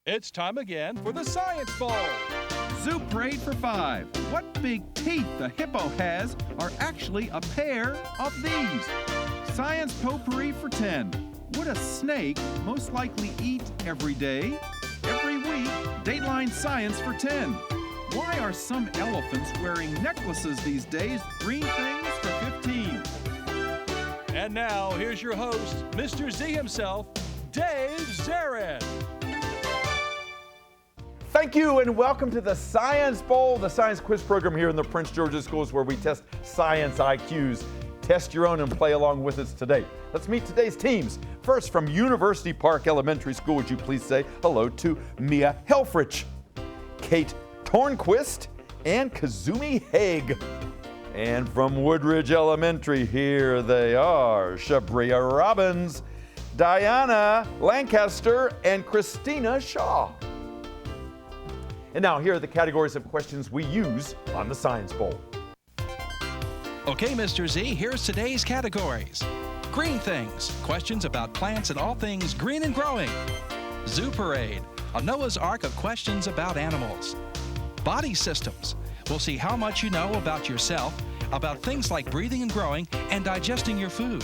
It's time again for the Science Bowl. Zoo Parade for 5. What big teeth the hippo has are actually a pair of these. Science Potpourri for 10. Would a snake most likely eat every day? Every week, Dateline Science for 10. Why are some elephants wearing necklaces these days? Green things for 15. And now, here's your host, Mr. Z himself, Dave Zarin. Thank you and welcome to the Science Bowl, the science quiz program here in the Prince George's Schools where we test science IQs. Test your own and play along with us today. Let's meet today's teams. First, from University Park Elementary School, would you please say hello to Mia Helfrich, Kate Tornquist, and Kazumi Haig. And from Woodridge Elementary, here they are, Shabria Robbins, Diana Lancaster, and Christina Shaw. And now here are the categories of questions we use on the Science Bowl. Okay, Mr. Z, here's today's categories. Green Things, questions about plants and all things green and growing. Zoo Parade, a Noah's Ark of questions about animals. Body Systems, we'll see how much you know about yourself, about things like breathing and growing, and digesting your food.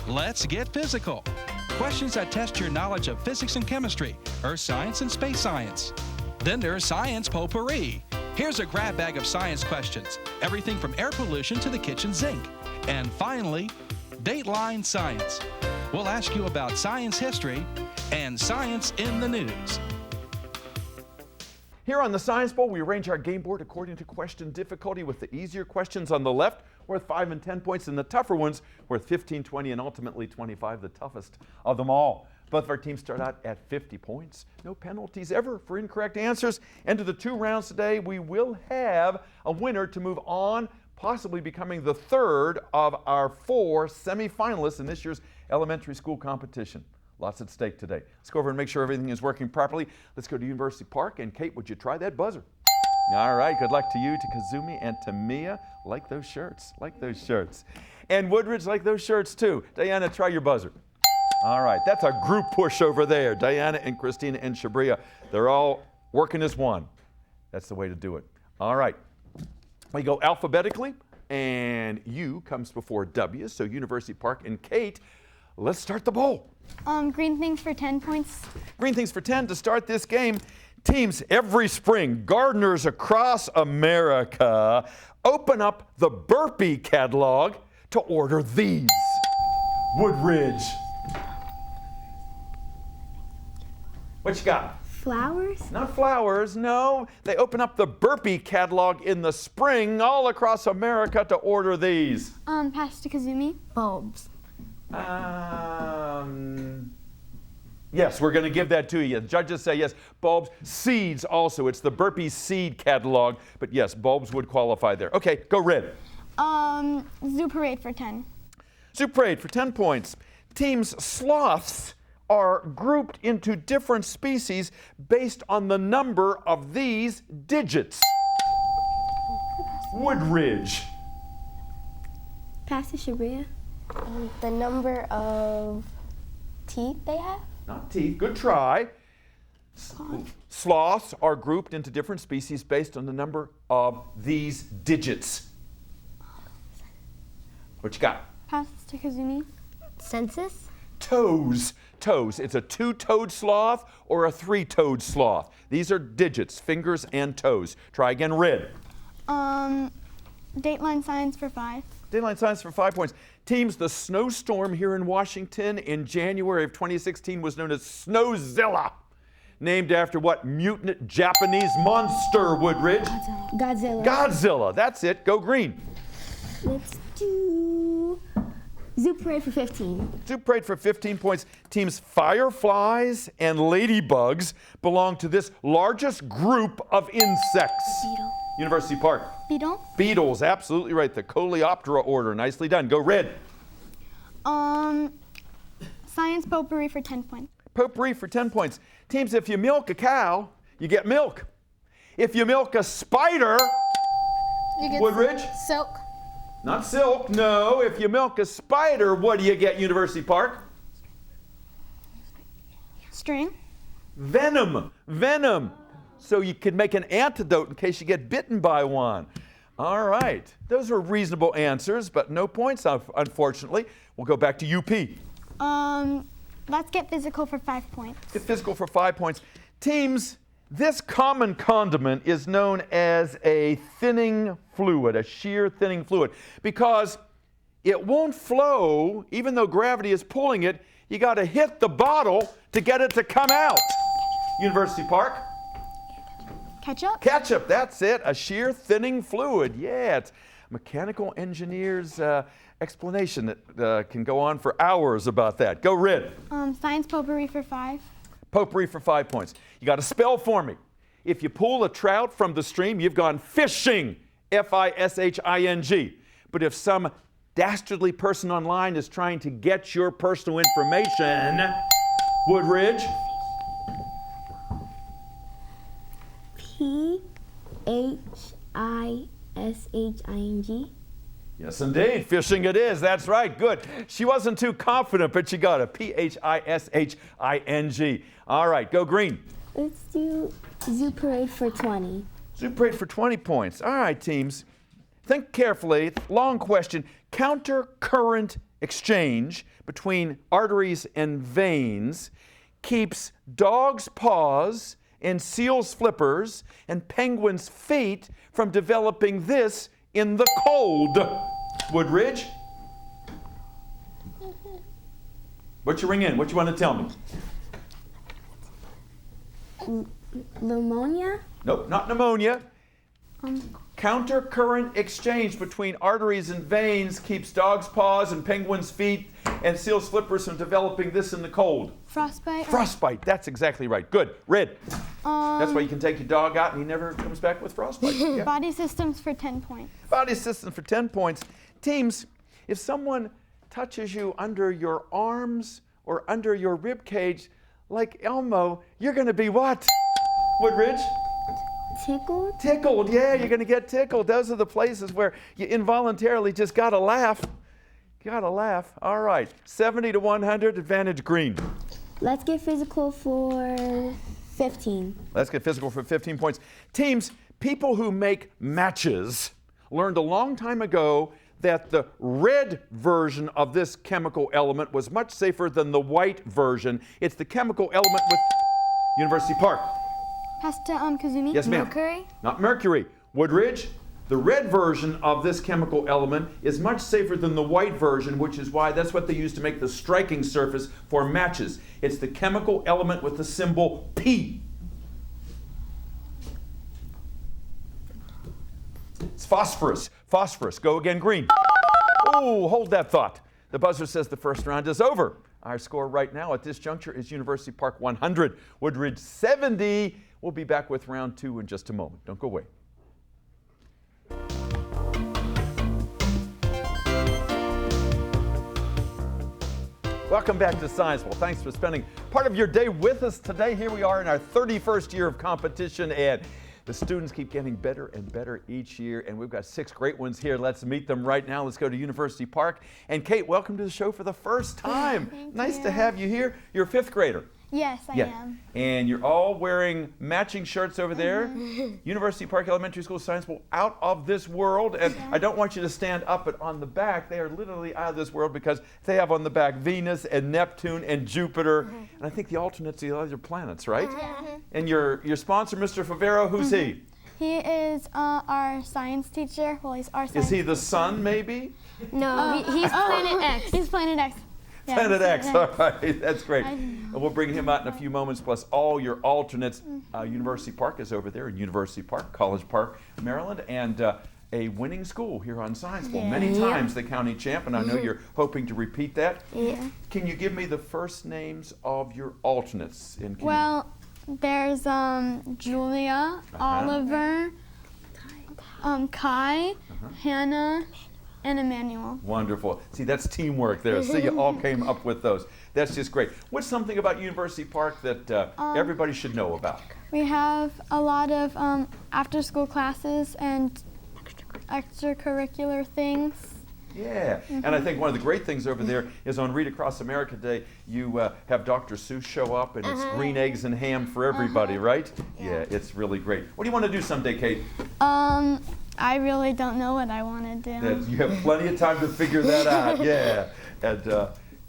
Let's Get Physical, questions that test your knowledge of physics and chemistry, earth science and space science. Then there's Science Potpourri. Here's a grab bag of science questions, everything from air pollution to the kitchen sink. And finally, Dateline Science. We'll ask you about science history and science in the news. Here on the Science Bowl, we arrange our game board according to question difficulty, with the easier questions on the left worth 5 and 10 points, and the tougher ones worth 15, 20, and ultimately 25, the toughest of them all. Both of our teams start out at 50 points. No penalties ever for incorrect answers. And to the 2 rounds today, we will have a winner to move on, possibly becoming the third of our 4 semifinalists in this year's elementary school competition. Lots at stake today. Let's go over and make sure everything is working properly. Let's go to University Park. And Kate, would you try that buzzer? All right, good luck to you, to Kazumi, and to Mia. Like those shirts, like those shirts. And Woodridge, like those shirts too. Diana, try your buzzer. All right, that's a group push over there. Diana and Christina and Shabria, they're all working as one. That's the way to do it. All right, we go alphabetically, and U comes before W, so University Park. And Kate, let's start the bowl. Green Things for 10 points. Green Things for 10 to start this game. Teams every spring, gardeners across America, open up the burpee catalog to order these. Woodridge. What you got? Flowers? Not flowers, no. They open up the burpee catalog in the spring all across America to order these. Pass to Kazumi. Bulbs. Yes, we're going to give that to you. The judges say yes. Bulbs. Seeds also. It's the burpee seed catalog. But yes, bulbs would qualify there. Okay, go red. Zoo Parade for 10. Zoo Parade for 10 points. Teams sloths are grouped into different species based on the number of these digits. Woodridge. Pass to Shabria. The number of teeth they have? Not teeth, good try. Sloths are grouped into different species based on the number of these digits. What you got? Pass to Kazumi. Census? Toes. Toes. It's a 2-toed sloth or a 3-toed sloth. These are digits, fingers and toes. Try again, red. Dateline Science for 5. Dateline Science for 5 points. Teams, the snowstorm here in Washington in January of 2016 was known as Snowzilla. Named after what mutant Japanese monster, Woodridge? Godzilla. Godzilla. That's it. Go green. Let's do Zoo Parade for 15. Zoo Parade for 15 points. Teams fireflies and ladybugs belong to this largest group of insects. Beetle. University Park. Beetle. Beetles, absolutely right. The Coleoptera order. Nicely done. Go red. Science Potpourri for 10 points. Potpourri for 10 points. Teams, if you milk a cow, you get milk. If you milk a spider, You get Woodridge? Silk. Not silk, no. If you milk a spider, what do you get, University Park? String. Venom. Venom. So you could make an antidote in case you get bitten by one. All right. Those are reasonable answers, but no points, unfortunately. We'll go back to UP. Let's get physical for 5 points. Get physical for 5 points. Teams, this common condiment is known as a thinning fluid, a shear thinning fluid, because it won't flow even though gravity is pulling it. You got to hit the bottle to get it to come out. University Park. Ketchup? Ketchup, that's it, a shear thinning fluid. Yeah, it's mechanical engineer's explanation that can go on for hours about that. Go, Rid. Science potpourri for 5. Potpourri for 5 points. You got to spell for me. If you pull a trout from the stream, you've gone fishing, F-I-S-H-I-N-G. But if some dastardly person online is trying to get your personal information, Woodridge. P-H-I-S-H-I-N-G. Yes, indeed. Fishing it is. That's right. Good. She wasn't too confident, but she got it. P-H-I-S-H-I-N-G. All right. Go green. Let's do zoo parade for 20. Zoo parade for 20 points. All right, teams. Think carefully. Long question. Counter-current exchange between arteries and veins keeps dogs' paws and seals' flippers and penguins' feet from developing this in the cold. Woodridge? What you ring in? What you want to tell me? Pneumonia? Nope, not pneumonia. Counter-current exchange between arteries and veins keeps dogs' paws and penguins' feet and seals' flippers from developing this in the cold. Frostbite? Frostbite, that's exactly right. Good. Red. That's why you can take your dog out and he never comes back with frostbite. Yeah. Body systems for 10 points. Body systems for 10 points. Teams, if someone touches you under your arms or under your rib cage, like Elmo, you're going to be what? Woodridge? Tickled? Tickled, yeah, you're going to get tickled. Those are the places where you involuntarily just got to laugh. Got to laugh. All right, 70 to 100, advantage green. Let's get physical for 15. Let's get physical for 15 points. Teams, people who make matches learned a long time ago that the red version of this chemical element was much safer than the white version. It's the chemical element with University Park. Pasta Kazumi? Yes, ma'am. Mercury? Not mercury. Woodridge, the red version of this chemical element is much safer than the white version, which is why that's what they use to make the striking surface for matches. It's the chemical element with the symbol P. It's phosphorus. Phosphorus. Go again, green. Oh, hold that thought. The buzzer says the first round is over. Our score right now at this juncture is University Park 100, Woodridge 70. We'll be back with round 2 in just a moment. Don't go away. Welcome back to Science Bowl. Thanks for spending part of your day with us today. Here we are in our 31st year of competition, and the students keep getting better and better each year, and we've got 6 great ones here. Let's meet them right now. Let's go to University Park. And Kate, welcome to the show for the first time. Nice to have you here. You're a 5th grader. Yes, I am. And you're all wearing matching shirts over there. University Park Elementary School Science Bowl, out of this world. And I don't want you to stand up, but on the back, they are literally out of this world because they have on the back Venus and Neptune and Jupiter. And I think the alternates are the other planets, right? And your sponsor, Mr. Favero, who's he? He is our science teacher. Well, he's our science Is he the sun, maybe? No, he's Planet X. He's Planet X. Yeah, Planet X, all right, that's great. And we'll bring him out in a few moments, plus all your alternates. University Park is over there in University Park, College Park, Maryland, and a winning school here on Science Bowl. Many times the county champ, and I know you're hoping to repeat that. Yeah. Can you give me the first names of your alternates? Well, there's Julia, Oliver, Kai, Hannah, and Emmanuel. Wonderful. See, that's teamwork there. See, you all came up with those. That's just great. What's something about University Park that everybody should know about? We have a lot of after-school classes and extracurricular things. Yeah, and I think one of the great things over there is on Read Across America Day, you have Dr. Seuss show up, and it's green eggs and ham for everybody, right? Yeah, it's really great. What do you want to do someday, Kate? I really don't know what I want to do. You have plenty of time to figure that out, yeah. And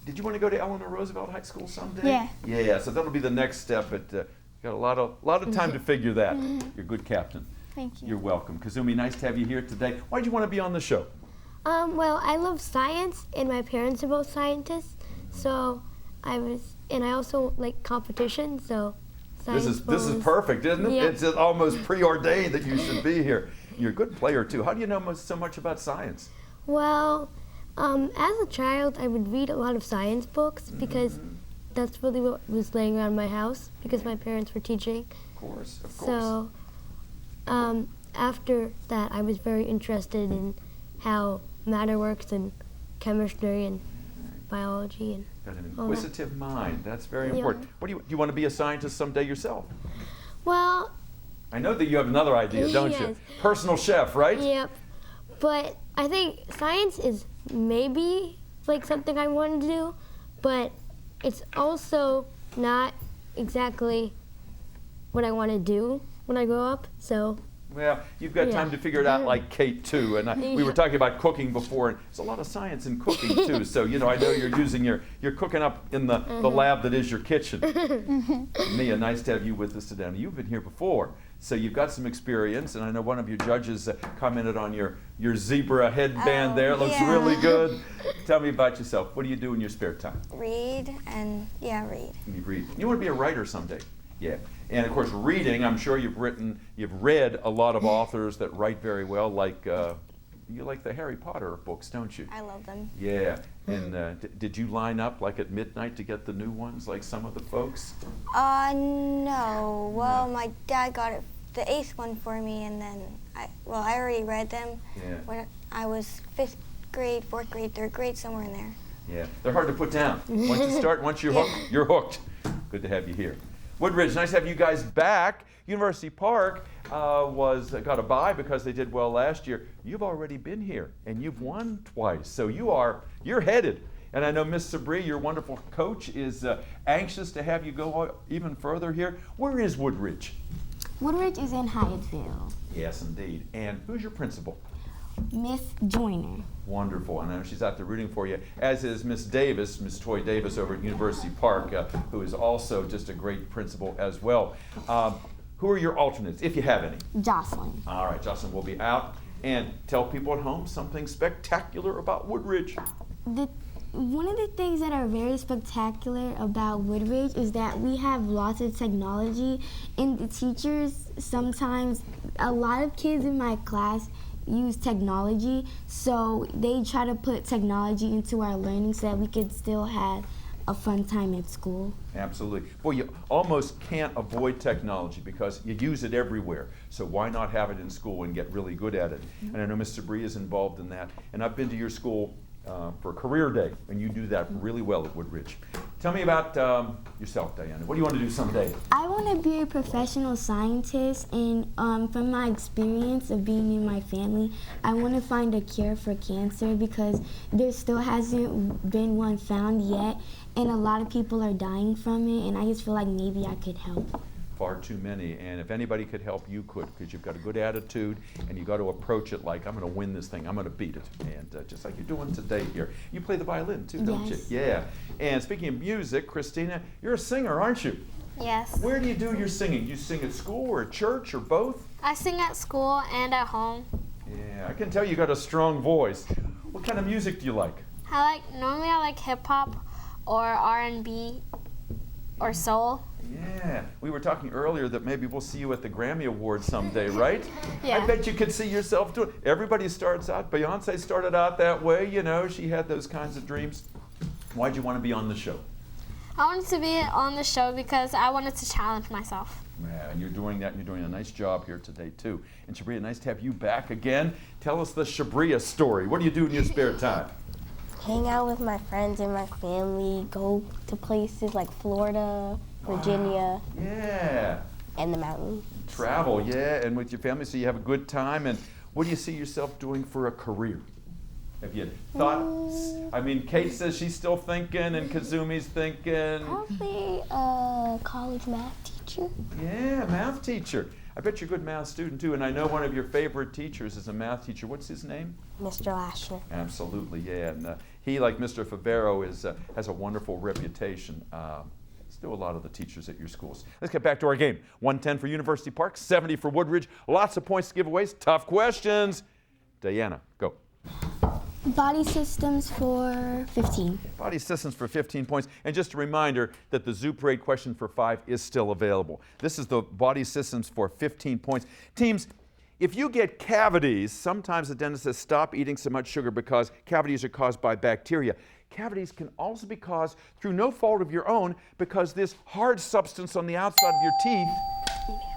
did you want to go to Eleanor Roosevelt High School someday? Yeah. Yeah, so that'll be the next step, but you got a lot of time to figure that. You're a good captain. Thank you. You're welcome. Kazumi, nice to have you here today. Why did you want to be on the show? Well, I love science, and my parents are both scientists, so and I also like competition, so science. This is perfect, isn't it? Yep. It's almost preordained that you should be here. You're a good player too. How do you know so much about science? Well, as a child, I would read a lot of science books because that's really what was laying around my house because my parents were teaching. Of course. So, after that, I was very interested in how matter works and chemistry and biology and Got an all that. inquisitive mind. That's very Yeah. important. What do you want to be a scientist someday yourself? Well, I know that you have another idea, don't you? Yes. Personal chef, right? yep. But I think science is maybe like something I want to do, but it's also not exactly what I want to do when I grow up. So, Well, you've got time to figure it out like Kate too. And we were talking about cooking before, and there's a lot of science in cooking too. So, I know you're cooking up in the lab that is your kitchen. Mia, nice to have you with us today. You've been here before, so you've got some experience, and I know one of your judges commented on your zebra headband there. It looks really good. Tell me about yourself. What do you do in your spare time? Read and read. You read. You want to be a writer someday. Yeah. And of course, reading, I'm sure you've read a lot of authors that write very well, like, you like the Harry Potter books, don't you? I love them. Yeah. And did you line up like at midnight to get the new ones, like some of the folks? No. Well, my dad got the 8th one for me, and then I already read them when I was 5th grade, 4th grade, 3rd grade, somewhere in there. Yeah. They're hard to put down. Once you're hooked, you're hooked. Good to have you here. Woodridge, nice to have you guys back. University Park got a bye because they did well last year. You've already been here and you've won twice, so you're headed. And I know Miss Sabri, your wonderful coach, is anxious to have you go even further here. Where is Woodridge? Woodridge is in Hyattsville. Yes, indeed. And who's your principal? Miss Joyner. Wonderful, and I know she's out there rooting for you, as is Miss Davis, Miss Toy Davis over at University Park, who is also just a great principal as well. Who are your alternates, if you have any? Jocelyn. All right, Jocelyn will be out. And tell people at home something spectacular about Woodridge. One of the things that are very spectacular about Woodridge is that we have lots of technology, and the teachers sometimes, a lot of kids in my class use technology, so they try to put technology into our learning so that we could still have a fun time at school. Absolutely. Well, you almost can't avoid technology because you use it everywhere. So why not have it in school and get really good at it? And I know Ms. Sabri is involved in that. And I've been to your school for Career Day, and you do that really well at Woodridge. Tell me about yourself, Diana. What do you want to do someday? I want to be a professional scientist, and from my experience of being in my family, I want to find a cure for cancer because there still hasn't been one found yet, and a lot of people are dying from it, and I just feel like maybe I could help. Far too many, and if anybody could help, you could, because you've got a good attitude, and you've got to approach it like, I'm going to win this thing, I'm going to beat it, and just like you're doing today here. You play the violin too, don't you? Yeah. And speaking of music, Christina, you're a singer, aren't you? Yes. Where do you do your singing? Do you sing at school or at church or both? I sing at school and at home. Yeah, I can tell you got a strong voice. What kind of music do you like? Normally I like hip hop or R&B or soul. Yeah, we were talking earlier that maybe we'll see you at the Grammy Awards someday, right? Yeah. I bet you could see yourself doing it. Everybody starts out, Beyonce started out that way, you know, she had those kinds of dreams. Why'd you want to be on the show? I wanted to be on the show because I wanted to challenge myself. Yeah, and you're doing that, and you're doing a nice job here today, too. And Shabria, nice to have you back again. Tell us the Shabria story. What do you do in your spare time? hang out with my friends and my family, go to places like Florida, Virginia, Yeah. and the mountains. Travel, yeah, and with your family, so you have a good time. And what do you see yourself doing for a career? Have you thought? I mean, Kate says she's still thinking, and Kazumi's thinking. Probably a college math teacher. Yeah, math teacher. I bet you're a good math student too, and I know one of your favorite teachers is a math teacher. What's his name? Mr. Lashner. Absolutely, yeah. And he, like Mr. Favero, has a wonderful reputation. Still a lot of the teachers at your schools. Let's get back to our game. 110 for University Park, 70 for Woodridge. Lots of points to giveaways. Tough questions. Diana, go. Body systems for 15. Body systems for 15 points. And just a reminder that the Zoo Parade question for 5 is still available. This is the body systems for 15 points. Teams, if you get cavities, sometimes the dentist says stop eating so much sugar because cavities are caused by bacteria. Cavities can also be caused through no fault of your own because this hard substance on the outside of your teeth.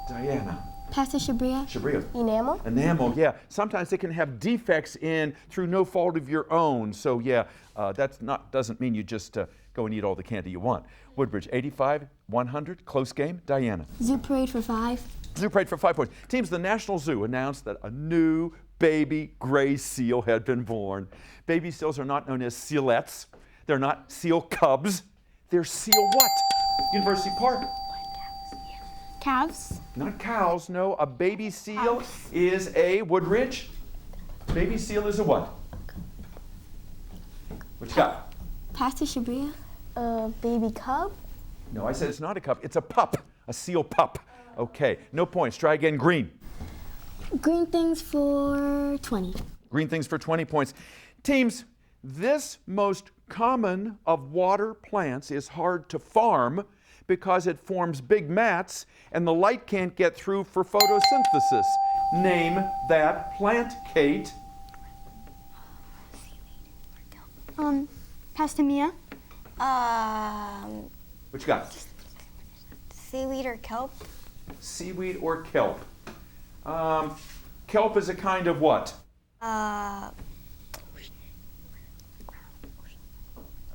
Diana. Pastor Shabria. Shabria. Enamel? Enamel, yeah. Sometimes they can have defects in through no fault of your own. So yeah, doesn't mean you just go and eat all the candy you want. Woodridge, 85, 100, close game. Diana. Zoo Parade for 5. Zoo Parade for 5 points. Teams, the National Zoo announced that a new baby gray seal had been born. Baby seals are not known as sealettes. They're not seal cubs. They're seal what? University Park. Calves. Not cows, no. A baby seal is a Woodridge. Baby seal is a what? What you got? Pastor Shabria. Baby cub? No, I said it's not a cub. It's a pup. A seal pup. Okay, no points. Try again. Green. Green things for 20. Green things for 20 points. Teams, this most common of water plants is hard to farm because it forms big mats and the light can't get through for photosynthesis. Name that plant, Kate. Pastor Mia. What you got? Seaweed or kelp? Seaweed or kelp? Kelp is a kind of what?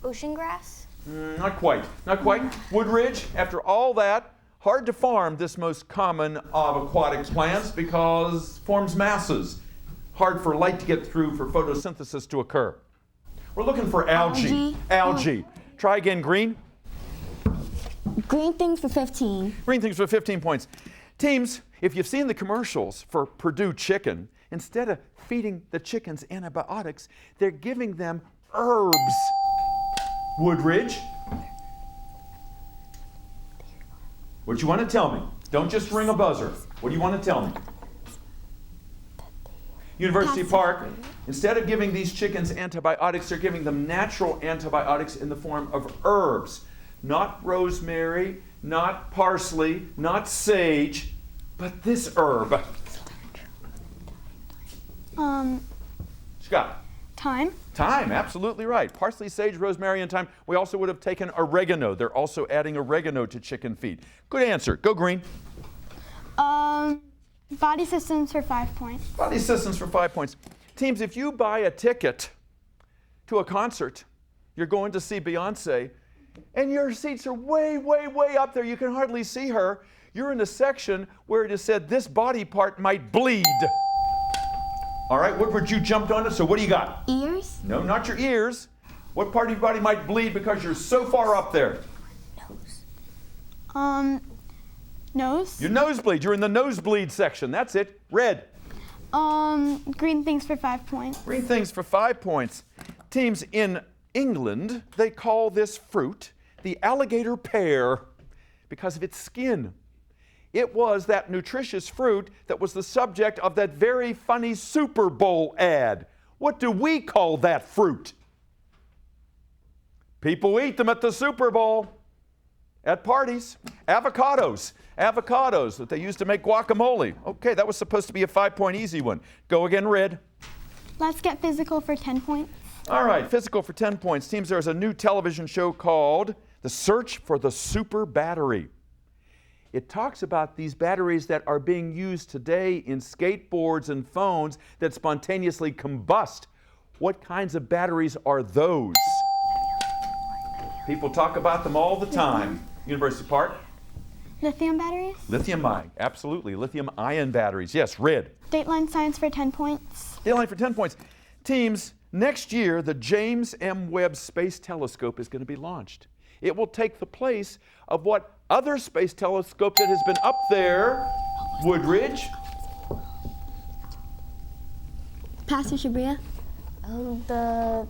Ocean grass? Not quite. Not quite. Woodridge, after all that, hard to farm this most common of aquatic plants because forms masses. Hard for light to get through for photosynthesis to occur. We're looking for algae. Algae. Try again, Green. Green things for 15. Green things for 15 points. Teams, if you've seen the commercials for Purdue chicken, instead of feeding the chickens antibiotics, they're giving them herbs. Woodridge. What do you want to tell me? Don't just ring a buzzer. What do you want to tell me? University Park, instead of giving these chickens antibiotics, they're giving them natural antibiotics in the form of herbs. Not rosemary, not parsley, not sage, but this herb. Scott. Thyme. Thyme, absolutely right. Parsley, sage, rosemary, and thyme. We also would have taken oregano. They're also adding oregano to chicken feed. Good answer. Go Green. Body systems for 5 points. Body systems for 5 points. Teams, if you buy a ticket to a concert, you're going to see Beyonce, and your seats are way, way, way up there. You can hardly see her. You're in the section where it is said this body part might bleed. All right, Woodward, you jumped on it, so what do you got? Ears? No, not your ears. What part of your body might bleed because you're so far up there? Nose. Your nosebleed. You're in the nosebleed section. That's it. Red. Green things for 5 points. Green things for 5 points. Teams in England, they call this fruit the alligator pear because of its skin. It was that nutritious fruit that was the subject of that very funny Super Bowl ad. What do we call that fruit? People eat them at the Super Bowl, at parties. Avocados. Avocados that they used to make guacamole. Okay, that was supposed to be a 5-point easy one. Go again, Red. Let's get physical for 10 points. All right, physical for 10 points. Teams, there's a new television show called The Search for the Super Battery. It talks about these batteries that are being used today in skateboards and phones that spontaneously combust. What kinds of batteries are those? People talk about them all the time. University Park. Lithium batteries. Lithium-ion, absolutely. Lithium-ion batteries. Yes, Red. Dateline science for 10 points. Dateline for 10 points. Teams, Next year, the James M. Webb Space Telescope is going to be launched. It will take the place of what other space telescope that has been up there, Woodridge. Pastor Shabria? The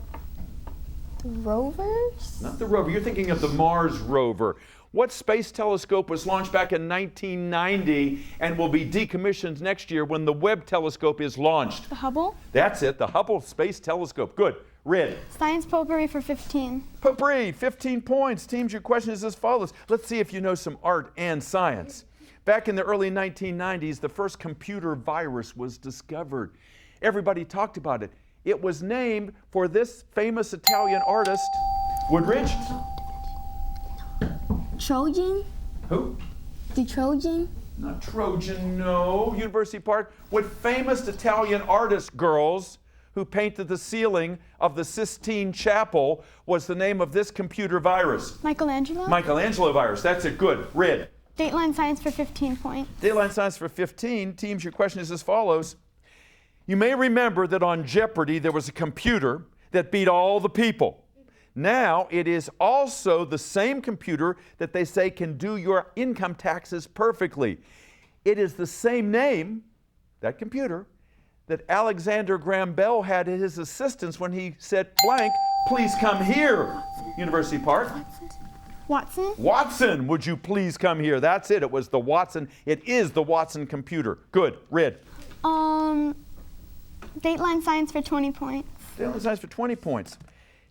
rovers? Not the rover. You're thinking of the Mars rover. What space telescope was launched back in 1990 and will be decommissioned next year when the Webb telescope is launched? The Hubble? That's it, the Hubble Space Telescope. Good. Red. Science potpourri for 15. Potpourri, 15 points. Teams, your question is as follows. Let's see if you know some art and science. Back in the early 1990s, the first computer virus was discovered. Everybody talked about it. It was named for this famous Italian artist, Woodridge. Trojan? Who? The Trojan? Not Trojan, no. University Park. What famous Italian artist, girls, who painted the ceiling of the Sistine Chapel was the name of this computer virus? Michelangelo? Michelangelo virus. That's it. Good. Red. Dateline science for 15 points. Dateline science for 15. Teams, your question is as follows. You may remember that on Jeopardy there was a computer that beat all the people. Now it is also the same computer that they say can do your income taxes perfectly. It is the same name, that computer, that Alexander Graham Bell had as his assistants when he said, blank, please come here, University Park. Watson? Watson, would you please come here? That's it. It was the Watson. It is the Watson computer. Good. Red. Dateline science for 20 points. Dateline science for 20 points.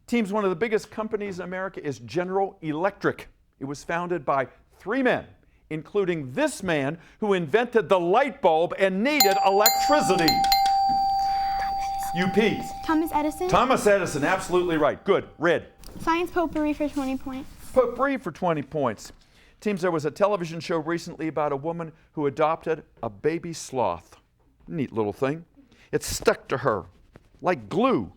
Teams, one of the biggest companies in America is General Electric. It was founded by 3 men, including this man who invented the light bulb and needed electricity. UP. Thomas Edison? Thomas Edison, absolutely right. Good. Red. Science potpourri for 20 points. Potpourri for 20 points. Teams, there was a television show recently about a woman who adopted a baby sloth. Neat little thing. It stuck to her like glue.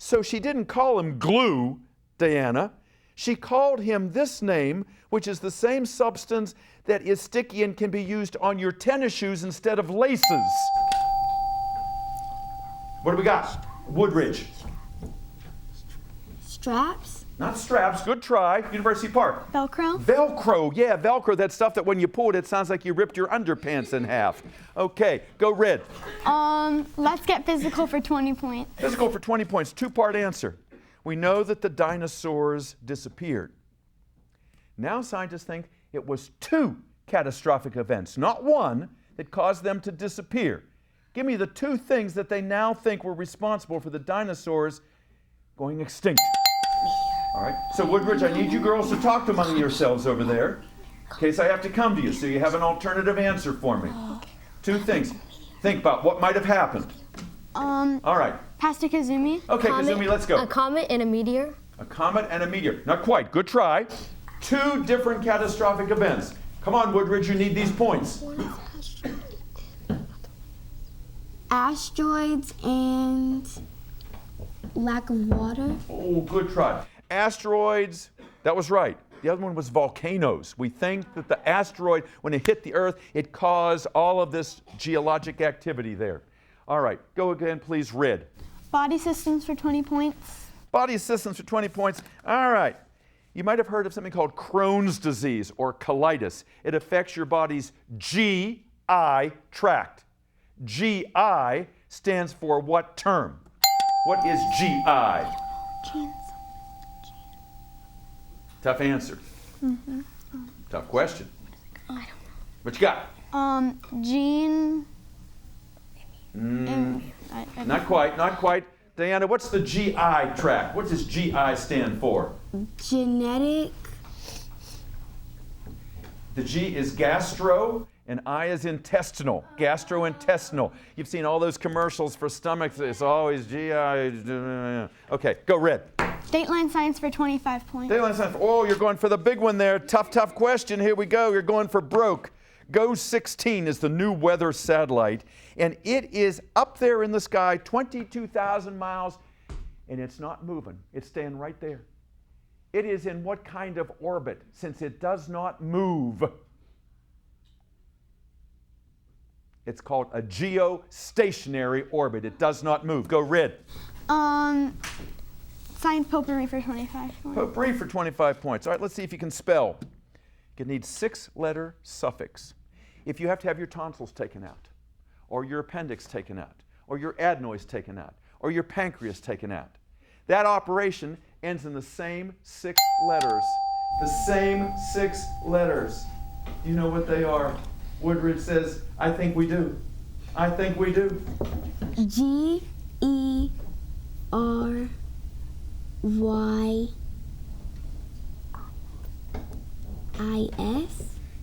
So she didn't call him Glue, Diana. She called him this name, which is the same substance that is sticky and can be used on your tennis shoes instead of laces. What do we got? Woodridge. Straps? Not straps. Good try. University Park. Velcro? Velcro. Yeah, Velcro. That stuff that when you pull it, it sounds like you ripped your underpants in half. Okay, go Red. Let's get physical for 20 points. Physical for 20 points. 2-part answer. We know that the dinosaurs disappeared. Now scientists think it was 2 catastrophic events, not one, that caused them to disappear. Give me the 2 things that they now think were responsible for the dinosaurs going extinct. All right, so Woodridge, I need you girls to talk among yourselves over there in case I have to come to you, so you have an alternative answer for me. 2 things. Think about what might have happened. All right. Pastor Kazumi? Okay, Kazumi, let's go. A comet and a meteor. A comet and a meteor. Not quite. Good try. 2 different catastrophic events. Come on, Woodridge, you need these points. Asteroids and lack of water. Oh, good try. Asteroids, that was right. The other one was volcanoes. We think that the asteroid, when it hit the Earth, it caused all of this geologic activity there. All right, go again, please, Red. Body systems for 20 points. Body systems for 20 points. All right. You might have heard of something called Crohn's disease or colitis. It affects your body's GI tract. GI stands for what term? What is GI? Genes. Tough answer. Tough question. I don't know. What you got? Gene. Not quite, not quite. Diana, what's the GI tract? What does GI stand for? Genetic. The G is gastro, and I is intestinal. Gastrointestinal. You've seen all those commercials for stomachs. It's always GI. Okay, go Red. Dateline science for 25 points. Dateline science. Oh, you're going for the big one there. Tough question. Here we go. You're going for broke. GO-16 is the new weather satellite, and it is up there in the sky, 22,000 miles, and it's not moving. It's staying right there. It is in what kind of orbit, since it does not move? It's called a geostationary orbit. It does not move. Go Red. Science potpourri for 25 points. Potpourri for 25 points. All right, let's see if you can spell. You need 6-letter suffix. If you have to have your tonsils taken out, or your appendix taken out, or your adenoids taken out, or your pancreas taken out, that operation ends in the same 6 letters. The same 6 letters. Do you know what they are? Woodridge says, I think we do. I think we do. G-E-R-Y-I-S.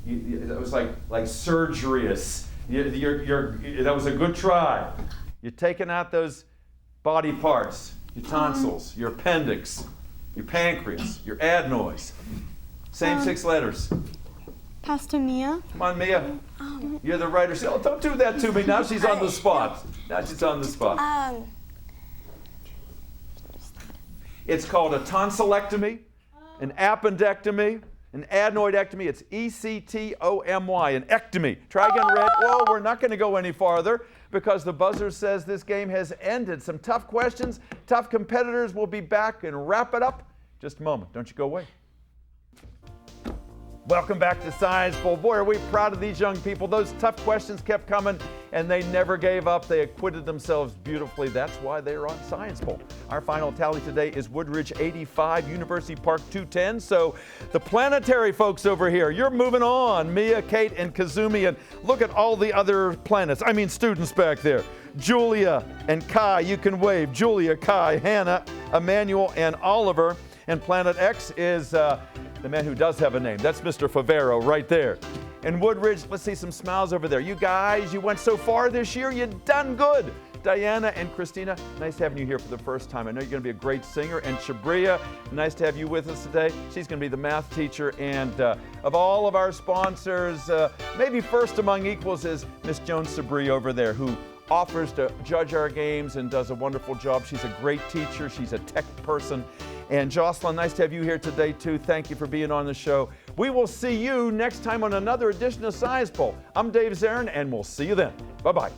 That was like surgeryous. That was a good try. You're taking out those body parts, your tonsils, your appendix, your pancreas, your adenoids. Same 6 letters. Pastor Mia. Come on, Mia. You're the writer. Oh, don't do that to me. Now she's on the spot. Now she's on the spot. It's called a tonsillectomy, an appendectomy, an adenoidectomy. It's E-C-T-O-M-Y, an ectomy. Try again, Red. Well, we're not going to go any farther because the buzzer says this game has ended. Some tough questions, tough competitors. We'll be back and wrap it up. Just a moment. Don't you go away. Welcome back to Science Bowl. Boy, are we proud of these young people. Those tough questions kept coming, and they never gave up. They acquitted themselves beautifully. That's why they're on Science Bowl. Our final tally today is Woodridge 85, University Park 210. So the planetary folks over here, you're moving on. Mia, Kate, and Kazumi, and look at all the other planets. I mean students back there. Julia and Kai, you can wave. Julia, Kai, Hannah, Emmanuel, and Oliver. And Planet X is the man who does have a name. That's Mr. Favero right there. And Woodridge, let's see some smiles over there. You guys, you went so far this year. You done good. Diana and Christina, nice having you here for the first time. I know you're going to be a great singer. And Shabria, nice to have you with us today. She's going to be the math teacher. And of all of our sponsors, maybe first among equals is Miss Joan Sabri over there, who offers to judge our games and does a wonderful job. She's a great teacher. She's a tech person. And Jocelyn, nice to have you here today, too. Thank you for being on the show. We will see you next time on another edition of Science Bowl. I'm Dave Zarin, and we'll see you then. Bye-bye.